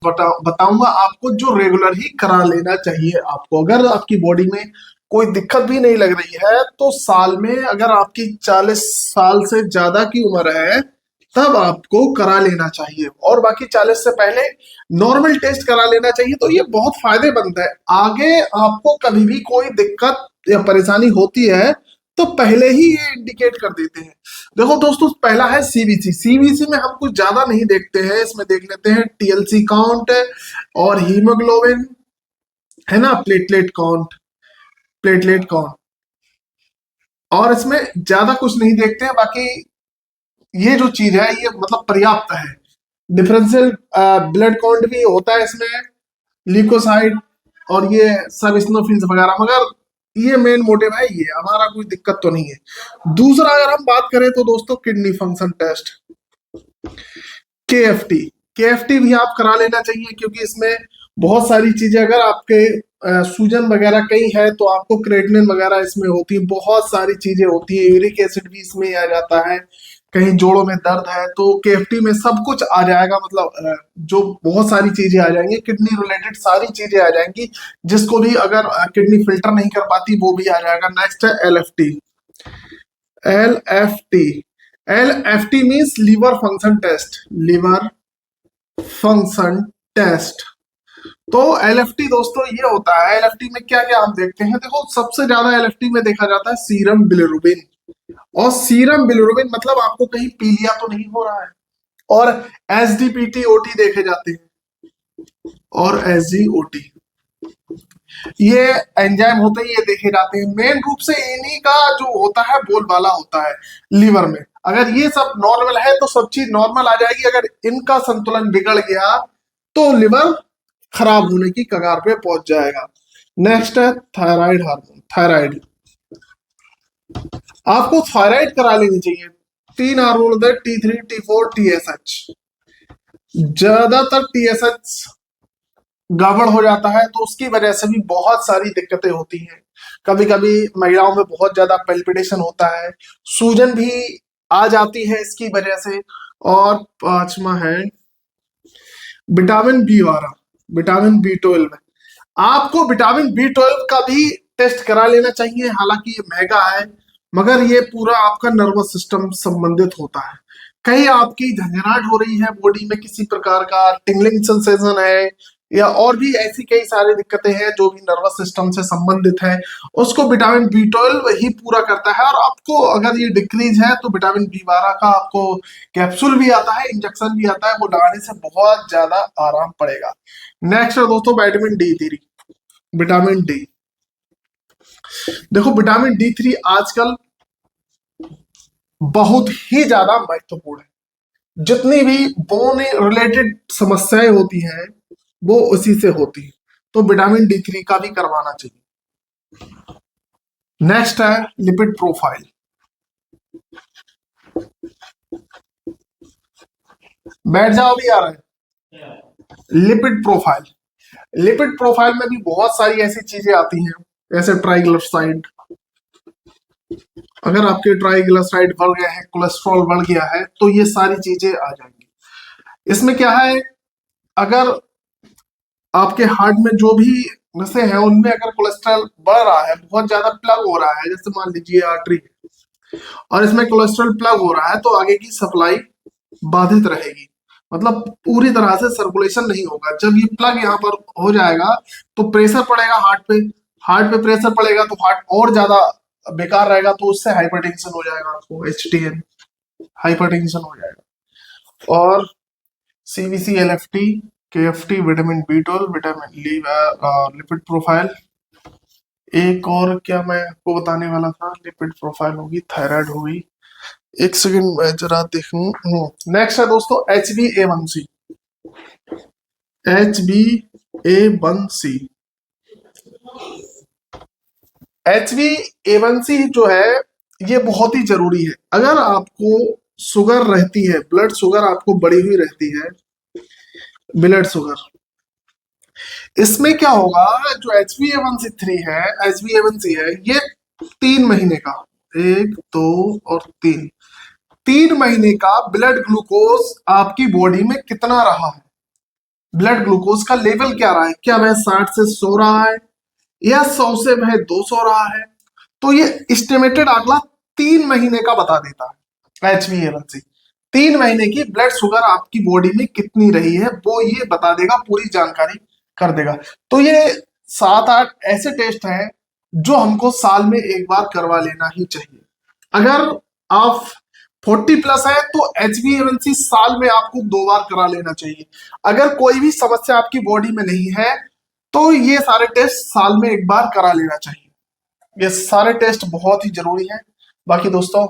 बताऊंगा आपको, जो रेगुलर ही करा लेना चाहिए आपको। अगर आपकी बॉडी में कोई दिक्कत भी नहीं लग रही है तो साल में अगर आपकी 40 साल से ज्यादा की उम्र है तब आपको करा लेना चाहिए, और बाकी 40 से पहले नॉर्मल टेस्ट करा लेना चाहिए। तो ये बहुत फायदेमंद है। आगे आपको कभी भी कोई दिक्कत या परेशानी होती है तो पहले ही ये इंडिकेट कर देते हैं। देखो दोस्तों, पहला है सीबीसी। सीबीसी में हम कुछ ज्यादा नहीं देखते हैं, इसमें देख लेते हैं टीएलसी काउंट और हीमोग्लोबिन, है ना, प्लेटलेट काउंट, और इसमें ज्यादा कुछ नहीं देखते हैं। बाकी ये जो चीज है ये मतलब पर्याप्त है। डिफरेंशियल ब्लड काउंट भी होता है इसमें, ल्यूकोसाइड और ये सब स्नोफिल्स वगैरह, मगर ये मेन मोटिव है, ये हमारा कोई दिक्कत तो नहीं है। दूसरा अगर हम बात करें तो दोस्तों kidney function test, KFT. KFT भी आप करा लेना चाहिए, क्योंकि इसमें बहुत सारी चीजें, अगर आपके सूजन वगैरह कहीं है तो आपको क्रेटिनिन वगैरह इसमें होती है, बहुत सारी चीजें होती है, यूरिक एसिड भी इसमें आ जाता है, कहीं जोड़ों में दर्द है तो केएफटी में सब कुछ आ जाएगा। मतलब जो बहुत सारी चीजें आ जाएंगी, किडनी रिलेटेड सारी चीजें आ जाएंगी, जिसको भी अगर किडनी फिल्टर नहीं कर पाती वो भी आ जाएगा। नेक्स्ट है LFT. LFT LFT means liver function test, liver function test. तो एलएफटी दोस्तों ये होता है, एलएफटी में क्या क्या हम देखते हैं। देखो सबसे ज्यादा एलएफटी में देखा जाता है सीरम बिलिरुबिन, और सीरम बिलिरुबिन मतलब आपको कहीं पीलिया तो नहीं हो रहा है, और एसडीपीटी ओटी देखे जाते हैं, और एसजीओटी ये एंजाइम होते हैं, ये देखे जाते हैं। मेन रूप से इन्हीं का जो होता है बोलबाला होता है लीवर में। अगर ये सब नॉर्मल है तो सब चीज नॉर्मल आ जाएगी, अगर इनका संतुलन बिगड़ गया तो लिवर खराब होने की कगार पे पहुंच जाएगा। नेक्स्ट है थायराइड हार्मोन, थायराइड। आपको थायराइड करा लेनी चाहिए। 3 हार्मोन होते हैं, T3, T4, TSH। ज्यादातर TSH गड़बड़ हो जाता है तो उसकी वजह से भी बहुत सारी दिक्कतें होती हैं। कभी कभी महिलाओं में बहुत ज्यादा पेल्पिटेशन होता है, सूजन भी आ जाती है इसकी वजह से। और पांचवा है विटामिन बी 12, विटामिन बी 12। आपको विटामिन बी 12 का भी टेस्ट करा लेना चाहिए, हालांकि ये महंगा है, मगर ये पूरा आपका नर्वस सिस्टम संबंधित होता है। कहीं आपकी झंझनाहट हो रही है बॉडी में, किसी प्रकार का टिंगलिंग सेंसेशन है, या और भी ऐसी कई सारी दिक्कतें हैं जो भी नर्वस सिस्टम से संबंधित है, उसको विटामिन बी 12 ही पूरा करता है। और आपको अगर ये डिक्रीज है तो विटामिन बी 12 का आपको कैप्सूल भी आता है, इंजेक्शन भी आता है, वो लगाने से बहुत ज्यादा आराम पड़ेगा। नेक्स्ट है दोस्तों विटामिन D3, विटामिन डी। देखो विटामिन D3 आजकल बहुत ही ज्यादा महत्वपूर्ण है। जितनी भी बोन रिलेटेड समस्याएं होती हैं वो उसी से होती है, तो विटामिन D3 का भी करवाना चाहिए। नेक्स्ट है लिपिड प्रोफाइल। बैठ जाओ भी आ रहा है। लिपिड प्रोफाइल, लिपिड प्रोफाइल में भी बहुत सारी ऐसी चीजें आती हैं, जैसे ट्राइग्लिसराइड। अगर आपके ट्राइग्लिसराइड बढ़ गए हैं, कोलेस्ट्रॉल बढ़ गया है, तो ये सारी चीजें आ जाएंगी। इसमें क्या है, अगर आपके हार्ट में जो भी नसें हैं उनमें अगर कोलेस्ट्रॉल बढ़ रहा है, बहुत ज्यादा प्लग हो रहा है, जैसे मान लीजिए आर्टरी, और इसमें कोलेस्ट्रॉल प्लग हो रहा है तो आगे की सप्लाई बाधित रहेगी, मतलब पूरी तरह से सर्कुलेशन नहीं होगा। जब ये प्लग यहाँ पर हो जाएगा तो प्रेशर पड़ेगा हार्ट पे, हार्ट पे प्रेशर पड़ेगा तो हार्ट और ज्यादा बेकार रहेगा, तो उससे हाइपरटेंशन हो जाएगा, आपको HTN, हाइपरटेंशन हो जाएगा। और CBC, LFT, KFT, vitamin B 12, vitamin lipid profile. एक और क्या मैं आपको बताने वाला था, लिपिड प्रोफाइल होगी, थायराइड होगी, एक सेकंड मैं जरा देखूं। नेक्स्ट है दोस्तों HbA1c, HbA1c। HbA1c जो है ये बहुत ही जरूरी है। अगर आपको शुगर रहती है, ब्लड शुगर आपको बढ़ी हुई रहती है, ब्लड शुगर, इसमें क्या होगा, जो HbA1c है, HbA1c है, ये 3 महीने का, 1, 2 और 3, 3 महीने का ब्लड ग्लूकोज आपकी बॉडी में कितना रहा है, ब्लड ग्लूकोज का लेवल क्या रहा है, क्या वह 60 से 100 रहा है या 100 से वह 200 रहा है। तो ये एस्टिमेटेड आंकड़ा 3 महीने का बता देता है। HbA1c 3 महीने की ब्लड शुगर आपकी बॉडी में कितनी रही है वो ये बता देगा, पूरी जानकारी कर देगा। तो ये 7-8 ऐसे टेस्ट हैं जो हमको साल में एक बार करवा लेना ही चाहिए। अगर आप 40+ है तो HbA1c साल में आपको 2 बार करा लेना चाहिए। अगर कोई भी समस्या आपकी बॉडी में नहीं है तो ये सारे टेस्ट साल में एक बार करा लेना चाहिए। ये सारे टेस्ट बहुत ही जरूरी हैं। बाकी दोस्तों